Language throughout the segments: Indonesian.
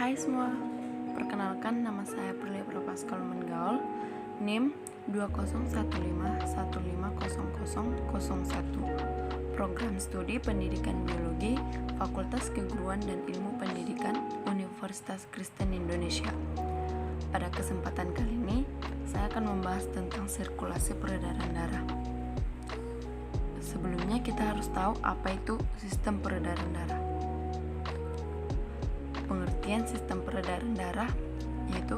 Hai semua, perkenalkan nama saya Prilly Prapaskal Menggaul, NIM 2015150001, Program Studi Pendidikan Biologi, Fakultas Keguruan dan Ilmu Pendidikan, Universitas Kristen Indonesia. Pada kesempatan kali ini, saya akan membahas tentang sirkulasi peredaran darah. Sebelumnya kita harus tahu apa itu sistem peredaran darah. Pengertian sistem peredaran darah yaitu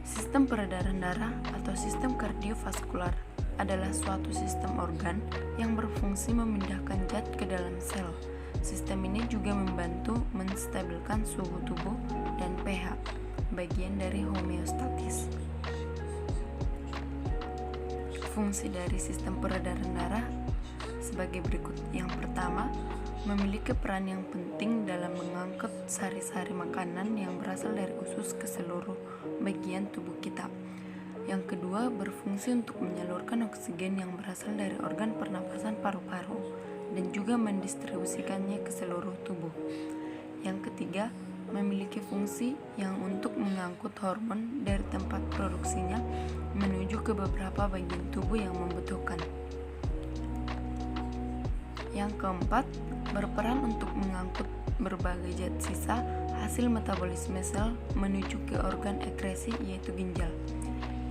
sistem peredaran darah atau sistem kardiovaskular adalah suatu sistem organ yang berfungsi memindahkan zat ke dalam sel. Sistem ini juga membantu menstabilkan suhu tubuh dan pH, bagian dari homeostatis. Fungsi dari sistem peredaran darah sebagai berikut. Yang pertama, memiliki peran yang penting dalam mengangkut sari-sari makanan yang berasal dari usus ke seluruh bagian tubuh kita. Yang kedua, berfungsi untuk menyalurkan oksigen yang berasal dari organ pernapasan paru-paru dan juga mendistribusikannya ke seluruh tubuh. Yang ketiga, memiliki fungsi yang untuk mengangkut hormon dari tempat produksinya menuju ke beberapa bagian tubuh yang membutuhkan. Yang keempat, berperan untuk mengangkut berbagai zat sisa hasil metabolisme sel menuju ke organ ekskresi yaitu ginjal.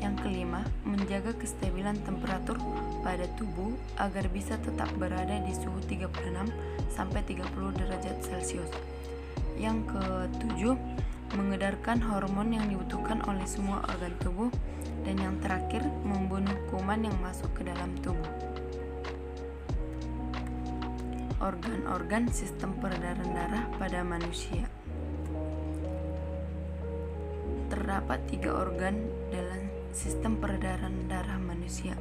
Yang kelima, menjaga kestabilan temperatur pada tubuh agar bisa tetap berada di suhu 36 sampai 30 derajat Celcius. Yang ketujuh, mengedarkan hormon yang dibutuhkan oleh semua organ tubuh. Dan yang terakhir, membunuh kuman yang masuk ke dalam tubuh. Organ-organ sistem peredaran darah pada manusia. Terdapat 3 organ dalam sistem peredaran darah manusia,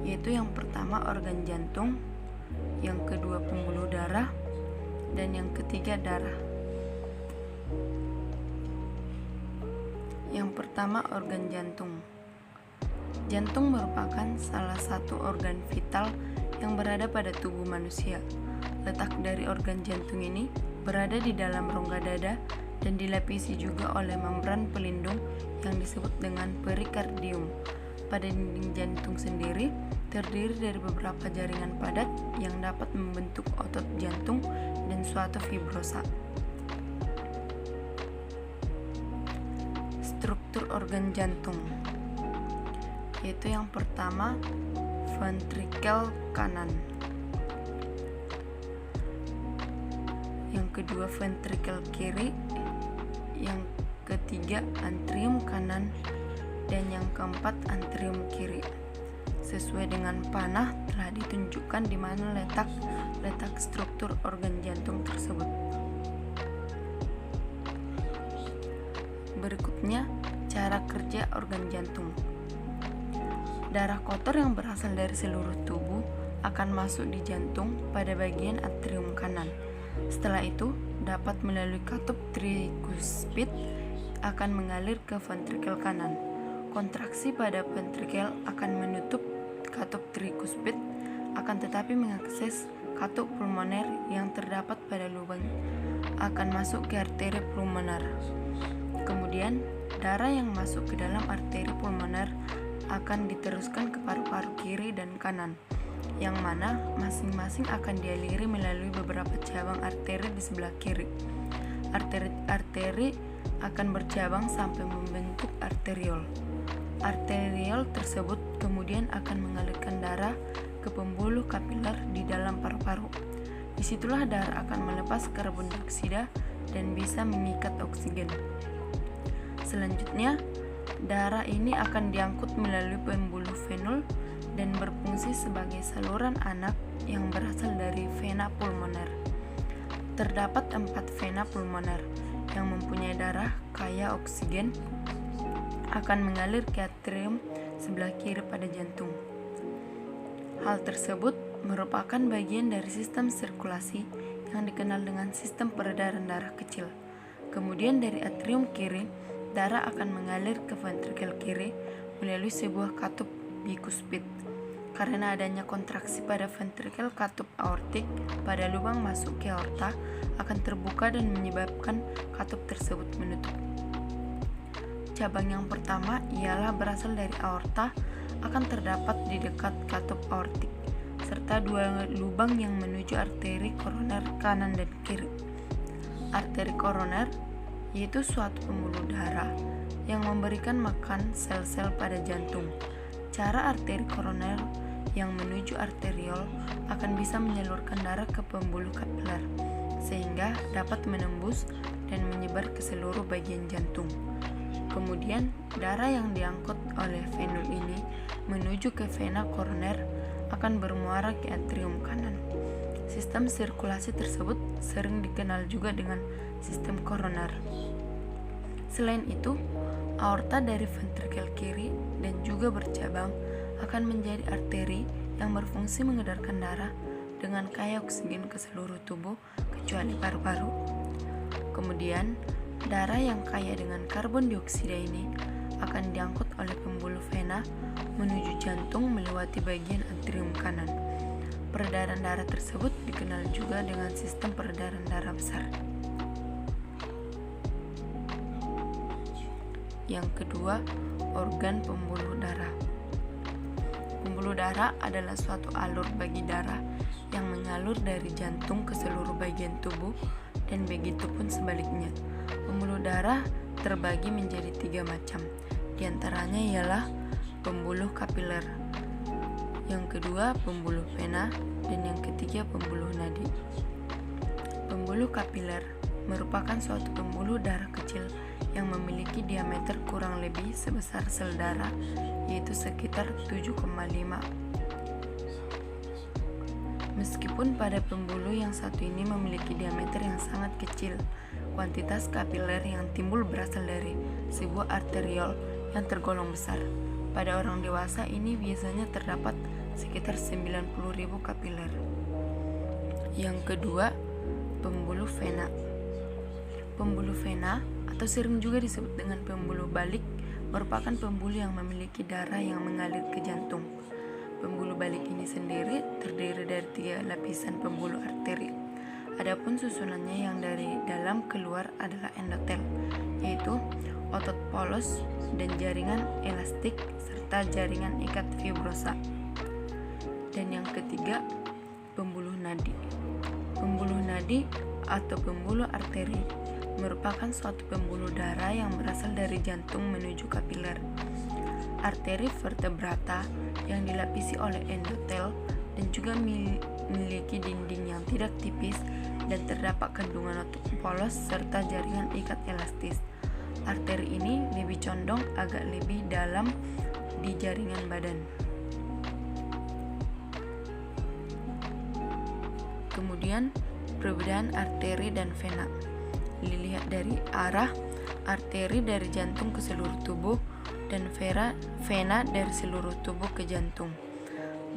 yaitu yang pertama organ jantung, yang kedua pembuluh darah, dan yang ketiga darah. Yang pertama organ jantung. Jantung merupakan salah satu organ vital yang berada pada tubuh manusia. Letak dari organ jantung ini berada di dalam rongga dada dan dilapisi juga oleh membran pelindung yang disebut dengan perikardium. Pada dinding jantung sendiri terdiri dari beberapa jaringan padat yang dapat membentuk otot jantung dan suatu fibrosa. Struktur organ jantung, yaitu yang pertama ventrikel kanan, yang kedua ventrikel kiri, yang ketiga atrium kanan, dan yang keempat atrium kiri. Sesuai dengan panah telah ditunjukkan di mana letak struktur organ jantung tersebut. Berikutnya, cara kerja organ jantung. Darah kotor yang berasal dari seluruh tubuh akan masuk di jantung pada bagian atrium kanan. Setelah itu, dapat melalui katup trikuspid akan mengalir ke ventrikel kanan. Kontraksi pada ventrikel akan menutup katup trikuspid, akan tetapi mengakses katup pulmoner yang terdapat pada lubang akan masuk ke arteri pulmoner. Kemudian, darah yang masuk ke dalam arteri pulmoner akan diteruskan ke paru-paru kiri dan kanan, yang mana masing-masing akan dialiri melalui beberapa cabang arteri di sebelah kiri. Arteri akan bercabang sampai membentuk arteriol. Arteriol tersebut kemudian akan mengalirkan darah ke pembuluh kapiler di dalam paru-paru. Disitulah darah akan melepas karbon dioksida dan bisa mengikat oksigen. Selanjutnya, darah ini akan diangkut melalui pembuluh venul dan berfungsi sebagai saluran anak yang berasal dari vena pulmoner. Terdapat 4 vena pulmoner yang mempunyai darah kaya oksigen akan mengalir ke atrium sebelah kiri pada jantung. Hal tersebut merupakan bagian dari sistem sirkulasi yang dikenal dengan sistem peredaran darah kecil. Kemudian dari atrium kiri, darah akan mengalir ke ventrikel kiri melalui sebuah katup bikuspid. karena adanya kontraksi pada ventrikel katup aortik pada lubang masuk ke aorta akan terbuka dan menyebabkan katup tersebut menutup. Cabang yang pertama ialah berasal dari aorta akan terdapat di dekat katup aortik serta dua lubang yang menuju arteri koroner kanan dan kiri. Arteri koroner yaitu suatu pembuluh darah yang memberikan makan sel-sel pada jantung. Cara arteri koroner yang menuju arteriol akan bisa menyalurkan darah ke pembuluh kapiler sehingga dapat menembus dan menyebar ke seluruh bagian jantung. Kemudian darah yang diangkut oleh venul ini menuju ke vena koroner akan bermuara ke atrium kanan. Sistem sirkulasi tersebut sering dikenal juga dengan sistem koroner. Selain itu, aorta dari ventrikel kiri dan juga bercabang akan menjadi arteri yang berfungsi mengedarkan darah dengan kaya oksigen ke seluruh tubuh kecuali paru-paru. Kemudian, darah yang kaya dengan karbon dioksida ini akan diangkut oleh pembuluh vena menuju jantung melewati bagian atrium kanan. Peredaran darah tersebut dikenal juga dengan sistem peredaran darah besar. Yang kedua, organ pembuluh darah. Pembuluh darah adalah suatu alur bagi darah yang mengalir dari jantung ke seluruh bagian tubuh dan begitu pun sebaliknya. Pembuluh darah terbagi menjadi 3 macam. Di antaranya ialah pembuluh kapiler, yang kedua pembuluh vena, dan yang ketiga pembuluh nadi. Pembuluh kapiler merupakan suatu pembuluh darah kecil yang memiliki diameter kurang lebih sebesar sel darah, yaitu sekitar 7,5. Meskipun pada pembuluh yang satu ini memiliki diameter yang sangat kecil, kuantitas kapiler yang timbul berasal dari sebuah arteriol yang tergolong besar. Pada orang dewasa ini biasanya terdapat sekitar 90.000 kapiler. Yang kedua, pembuluh vena. Pembuluh vena atau sering juga disebut dengan pembuluh balik merupakan pembuluh yang memiliki darah yang mengalir ke jantung. Pembuluh balik ini sendiri terdiri dari 3 lapisan pembuluh arteri. Adapun susunannya yang dari dalam keluar adalah endotel, yaitu otot polos dan jaringan elastik serta jaringan ikat fibrosa. Dan yang ketiga, pembuluh nadi. Pembuluh nadi atau pembuluh arteri merupakan suatu pembuluh darah yang berasal dari jantung menuju kapiler. Arteri vertebrata yang dilapisi oleh endotel dan juga memiliki dinding yang tidak tipis dan terdapat kandungan otot polos serta jaringan ikat elastis. Arteri ini lebih condong agak lebih dalam di jaringan badan. Kemudian, perbedaan arteri dan vena. Dilihat dari arah, arteri dari jantung ke seluruh tubuh dan vena dari seluruh tubuh ke jantung.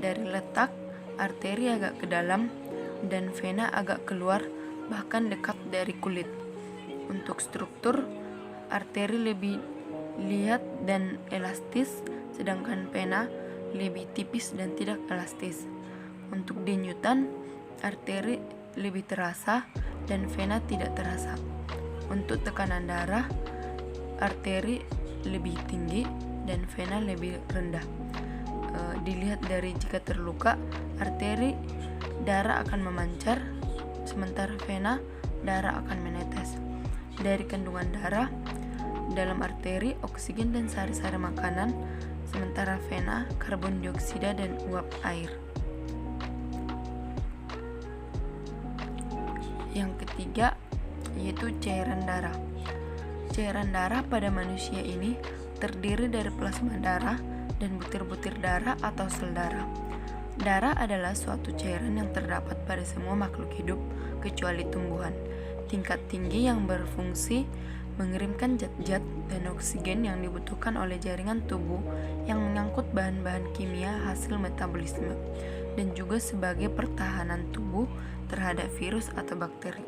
Dari letak, arteri agak ke dalam dan vena agak keluar, bahkan dekat dari kulit. Untuk struktur, arteri lebih lihat dan elastis, sedangkan vena lebih tipis dan tidak elastis. Untuk denyutan, arteri lebih terasa dan vena tidak terasa. Untuk tekanan darah, arteri lebih tinggi dan vena lebih rendah. Dilihat dari jika terluka, arteri darah akan memancar, sementara vena darah akan menetes. Dari kandungan darah dalam arteri, oksigen dan sari-sari makanan, sementara vena karbon dioksida dan uap air. Yang ketiga yaitu cairan darah. Cairan darah pada manusia ini terdiri dari plasma darah dan butir-butir darah atau sel darah. Darah adalah suatu cairan yang terdapat pada semua makhluk hidup kecuali tumbuhan. Tingkat tinggi yang berfungsi mengirimkan zat-zat dan oksigen yang dibutuhkan oleh jaringan tubuh yang mengangkut bahan-bahan kimia hasil metabolisme dan juga sebagai pertahanan tubuh terhadap virus atau bakteri.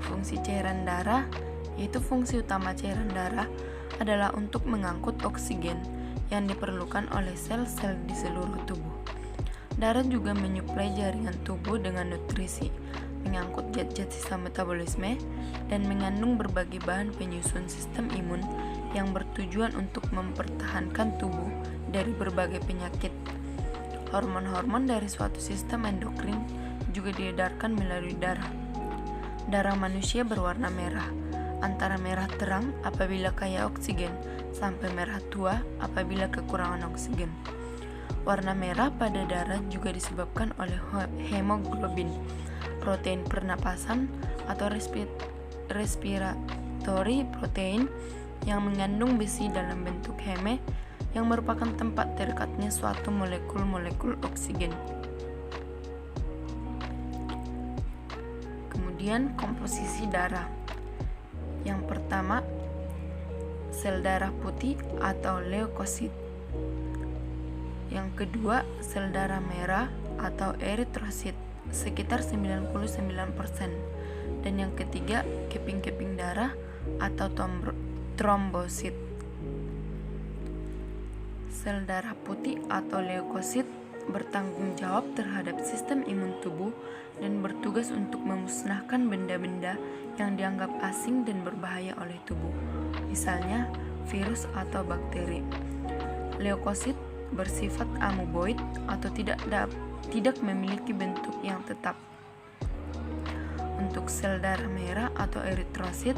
Fungsi cairan darah, yaitu fungsi utama cairan darah adalah untuk mengangkut oksigen yang diperlukan oleh sel-sel di seluruh tubuh. Darah juga menyuplai jaringan tubuh dengan nutrisi, mengangkut zat-zat sisa metabolisme, dan mengandung berbagai bahan penyusun sistem imun yang bertujuan untuk mempertahankan tubuh dari berbagai penyakit. Hormon-hormon dari suatu sistem endokrin juga diedarkan melalui darah. Darah manusia berwarna merah, antara merah terang apabila kaya oksigen sampai merah tua apabila kekurangan oksigen. Warna merah pada darah juga disebabkan oleh hemoglobin, protein pernapasan atau respiratory protein yang mengandung besi dalam bentuk heme yang merupakan tempat terikatnya suatu molekul-molekul oksigen. Kemudian komposisi darah. Yang pertama, sel darah putih atau leukosit. Yang kedua, sel darah merah atau eritrosit sekitar 99%. Dan yang ketiga, keping-keping darah atau trombosit. Sel darah putih atau leukosit bertanggung jawab terhadap sistem imun tubuh dan bertugas untuk memusnahkan benda-benda yang dianggap asing dan berbahaya oleh tubuh, misalnya virus atau bakteri. Leukosit bersifat amoeboid atau tidak memiliki bentuk yang tetap. Untuk sel darah merah atau eritrosit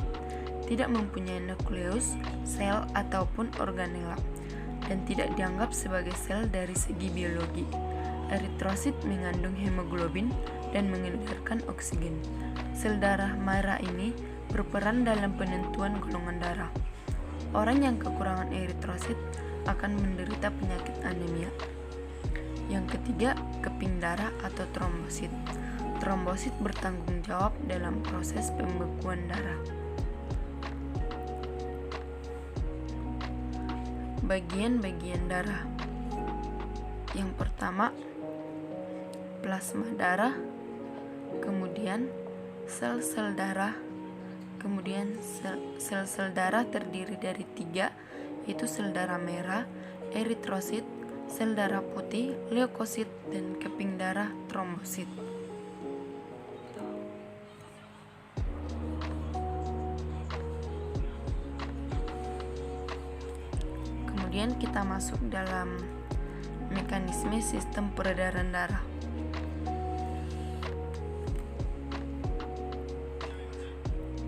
tidak mempunyai nukleus, sel ataupun organela dan tidak dianggap sebagai sel dari segi biologi. Eritrosit mengandung hemoglobin dan mengedarkan oksigen. Sel darah merah ini berperan dalam penentuan golongan darah. Orang yang kekurangan eritrosit akan menderita penyakit anemia. Yang ketiga, keping darah atau trombosit. Trombosit bertanggung jawab dalam proses pembekuan darah. Bagian-bagian darah. Yang pertama, plasma darah, kemudian sel-sel darah, kemudian sel-sel darah terdiri dari 3, yaitu sel darah merah, eritrosit, sel darah putih, leukosit, dan keping darah trombosit. Kemudian kita masuk dalam mekanisme sistem peredaran darah.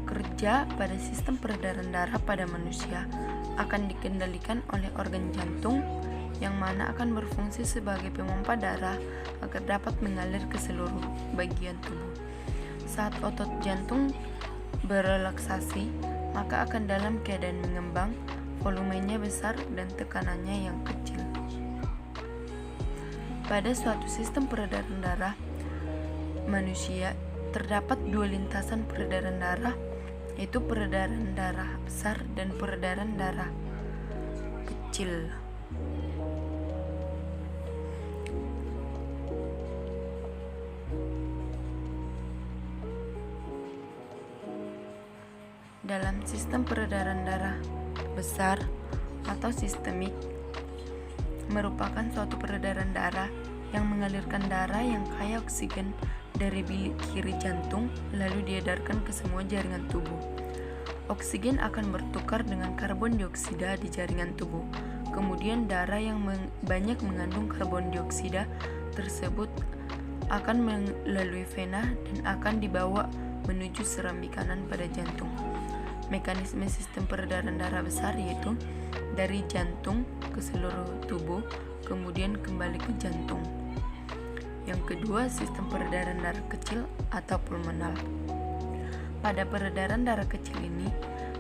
Kerja pada sistem peredaran darah pada manusia akan dikendalikan oleh organ jantung yang mana akan berfungsi sebagai pemompa darah agar dapat mengalir ke seluruh bagian tubuh. Saat otot jantung berelaksasi, maka akan dalam keadaan mengembang, volumenya besar dan tekanannya yang kecil. Pada suatu sistem peredaran darah manusia terdapat 2 lintasan peredaran darah, yaitu peredaran darah besar dan peredaran darah kecil. Dalam sistem peredaran darah besar atau sistemik merupakan suatu peredaran darah yang mengalirkan darah yang kaya oksigen dari bilik kiri jantung lalu diedarkan ke semua jaringan tubuh. Oksigen akan bertukar dengan karbon dioksida di jaringan tubuh. Kemudian darah yang banyak mengandung karbon dioksida tersebut akan melalui vena dan akan dibawa menuju serambi kanan pada jantung. Mekanisme sistem peredaran darah besar yaitu dari jantung ke seluruh tubuh, kemudian kembali ke jantung. Yang kedua, sistem peredaran darah kecil atau pulmonal. Pada peredaran darah kecil ini,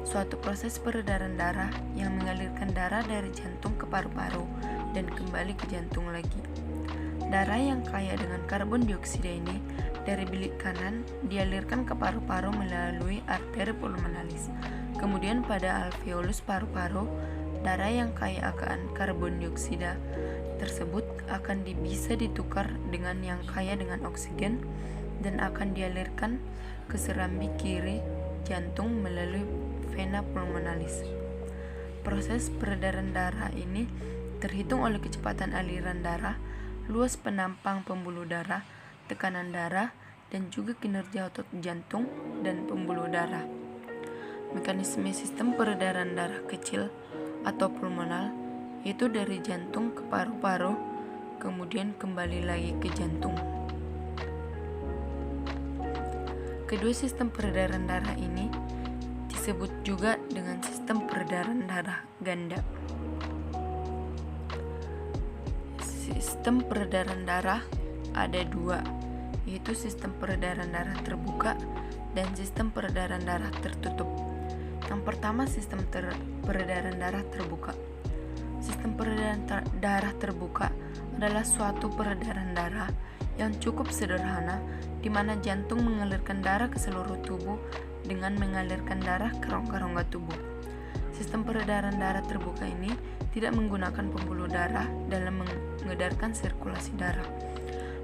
suatu proses peredaran darah yang mengalirkan darah dari jantung ke paru-paru dan kembali ke jantung lagi. Darah yang kaya dengan karbon dioksida ini dari bilik kanan dialirkan ke paru-paru melalui arteri pulmonalis. Kemudian pada alveolus paru-paru, darah yang kaya akan karbon dioksida tersebut akan bisa ditukar dengan yang kaya dengan oksigen dan akan dialirkan ke serambi kiri jantung melalui vena pulmonalis. Proses peredaran darah ini terhitung oleh kecepatan aliran darah, luas penampang pembuluh darah, tekanan darah, dan juga kinerja otot jantung dan pembuluh darah. Mekanisme sistem peredaran darah kecil atau pulmonal, yaitu dari jantung ke paru-paru, kemudian kembali lagi ke jantung. Kedua sistem peredaran darah ini disebut juga dengan sistem peredaran darah ganda. Sistem peredaran darah ada dua, yaitu sistem peredaran darah terbuka dan sistem peredaran darah tertutup. Yang pertama, sistem peredaran darah terbuka. Sistem peredaran darah terbuka adalah suatu peredaran darah yang cukup sederhana, di mana jantung mengalirkan darah ke seluruh tubuh dengan mengalirkan darah ke rongga-rongga tubuh. Sistem peredaran darah terbuka ini tidak menggunakan pembuluh darah dalam mengedarkan sirkulasi darah.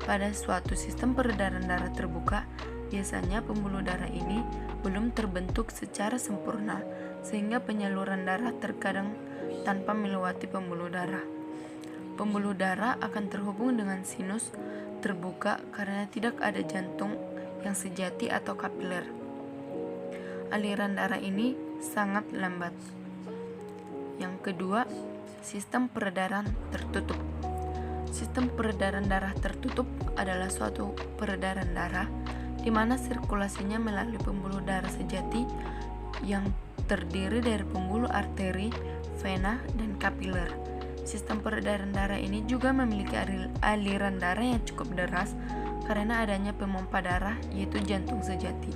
Pada suatu sistem peredaran darah terbuka, biasanya pembuluh darah ini belum terbentuk secara sempurna, sehingga penyaluran darah terkadang tanpa melewati pembuluh darah. Pembuluh darah akan terhubung dengan sinus terbuka karena tidak ada jantung yang sejati atau kapiler. Aliran darah ini sangat lambat. Yang kedua, sistem peredaran tertutup. Sistem peredaran darah tertutup adalah suatu peredaran darah di mana sirkulasinya melalui pembuluh darah sejati yang terdiri dari pembuluh arteri, vena, dan kapiler. Sistem peredaran darah ini juga memiliki aliran darah yang cukup deras karena adanya pemompa darah, yaitu jantung sejati.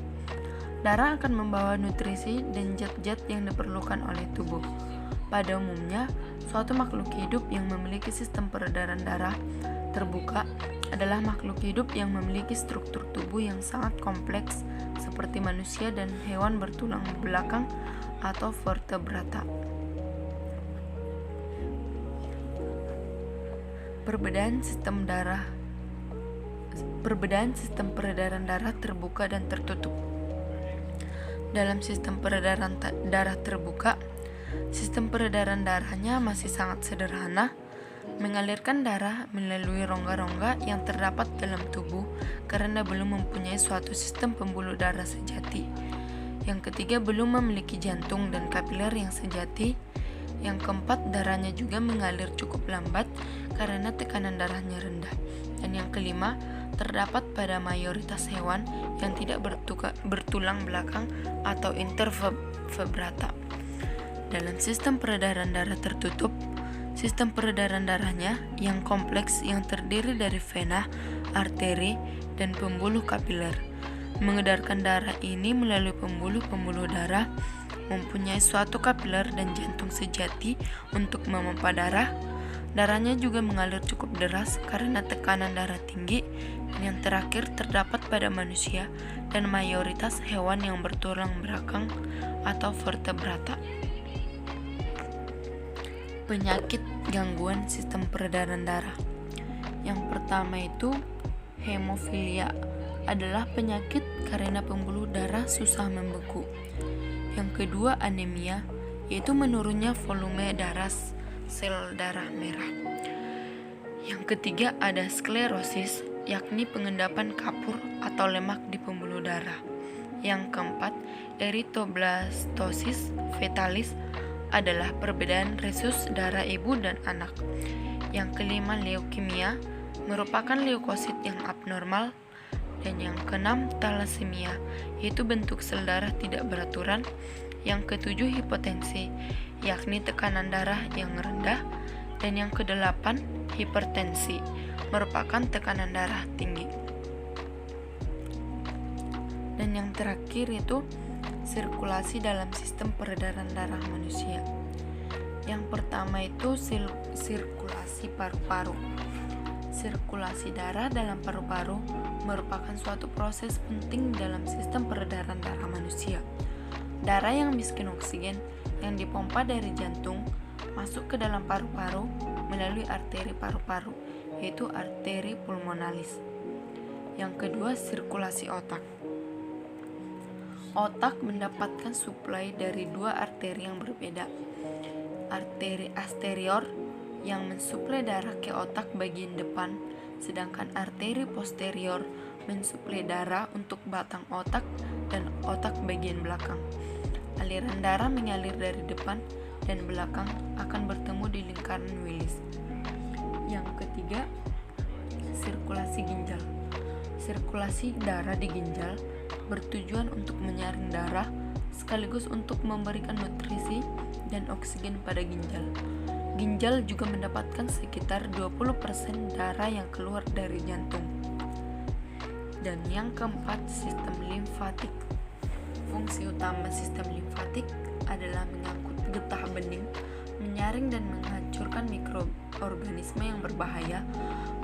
Darah akan membawa nutrisi dan zat-zat yang diperlukan oleh tubuh. Pada umumnya, suatu makhluk hidup yang memiliki sistem peredaran darah terbuka adalah makhluk hidup yang memiliki struktur tubuh yang sangat kompleks seperti manusia dan hewan bertulang belakang atau vertebrata. Perbedaan sistem peredaran darah terbuka dan tertutup. Dalam sistem peredaran darah terbuka, sistem peredaran darahnya masih sangat sederhana, mengalirkan darah melalui rongga-rongga yang terdapat dalam tubuh karena belum mempunyai suatu sistem pembuluh darah sejati. Yang ketiga, belum memiliki jantung dan kapiler yang sejati. Yang keempat, darahnya juga mengalir cukup lambat karena tekanan darahnya rendah. Dan yang kelima, terdapat pada mayoritas hewan yang tidak bertulang belakang atau intervertebrata. Dalam sistem peredaran darah tertutup, sistem peredaran darahnya yang kompleks yang terdiri dari vena, arteri, dan pembuluh kapiler. Mengedarkan darah ini melalui pembuluh darah, mempunyai suatu kapiler dan jantung sejati untuk memompa darah. Darahnya juga mengalir cukup deras karena tekanan darah tinggi. Dan yang terakhir, terdapat pada manusia dan mayoritas hewan yang bertulang belakang atau vertebrata. Penyakit gangguan sistem peredaran darah. Yang pertama itu hemofilia, adalah penyakit karena pembuluh darah susah membeku. Yang kedua, anemia, yaitu menurunnya volume darah sel darah merah. Yang ketiga, ada sklerosis, yakni pengendapan kapur atau lemak di pembuluh darah. Yang keempat, erythroblastosis fetalis, adalah perbedaan resus darah ibu dan anak. Yang kelima, leukemia, merupakan leukosit yang abnormal. Dan yang keenam, thalassemia, yaitu bentuk sel darah tidak beraturan. Yang ketujuh, hipotensi, yakni tekanan darah yang rendah. Dan yang kedelapan, hipertensi, merupakan tekanan darah tinggi. Dan yang terakhir itu sirkulasi dalam sistem peredaran darah manusia. Yang pertama itu sirkulasi paru-paru. Sirkulasi darah dalam paru-paru merupakan suatu proses penting dalam sistem peredaran darah manusia. Darah yang miskin oksigen yang dipompa dari jantung masuk ke dalam paru-paru melalui arteri paru-paru, yaitu arteri pulmonalis. Yang kedua, sirkulasi otak. Otak mendapatkan suplai dari dua arteri yang berbeda. Arteri anterior, yang mensuplai darah ke otak bagian depan, sedangkan arteri posterior mensuplai darah untuk batang otak dan otak bagian belakang. Aliran darah mengalir dari depan dan belakang akan bertemu di lingkaran Willis. Yang ketiga, sirkulasi ginjal. Sirkulasi darah di ginjal bertujuan untuk menyaring darah sekaligus untuk memberikan nutrisi dan oksigen pada ginjal. Ginjal juga mendapatkan sekitar 20% darah yang keluar dari jantung. Dan yang keempat, sistem limfatik. Fungsi utama sistem limfatik adalah mengangkut getah bening, menyaring dan menghancurkan mikroorganisme yang berbahaya,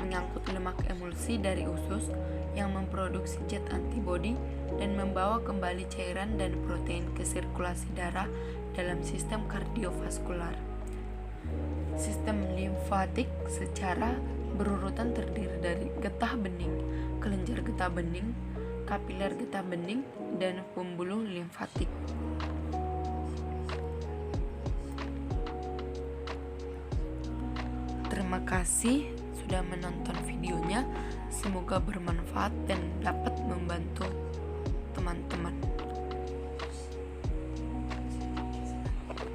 mengangkut lemak emulsi dari usus yang memproduksi zat antibodi, dan membawa kembali cairan dan protein ke sirkulasi darah dalam sistem kardiovaskular. Sistem limfatik secara berurutan terdiri dari getah bening, kelenjar getah bening, kapiler getah bening, dan pembuluh limfatik. Terima kasih sudah menonton videonya. Semoga bermanfaat dan dapat memberi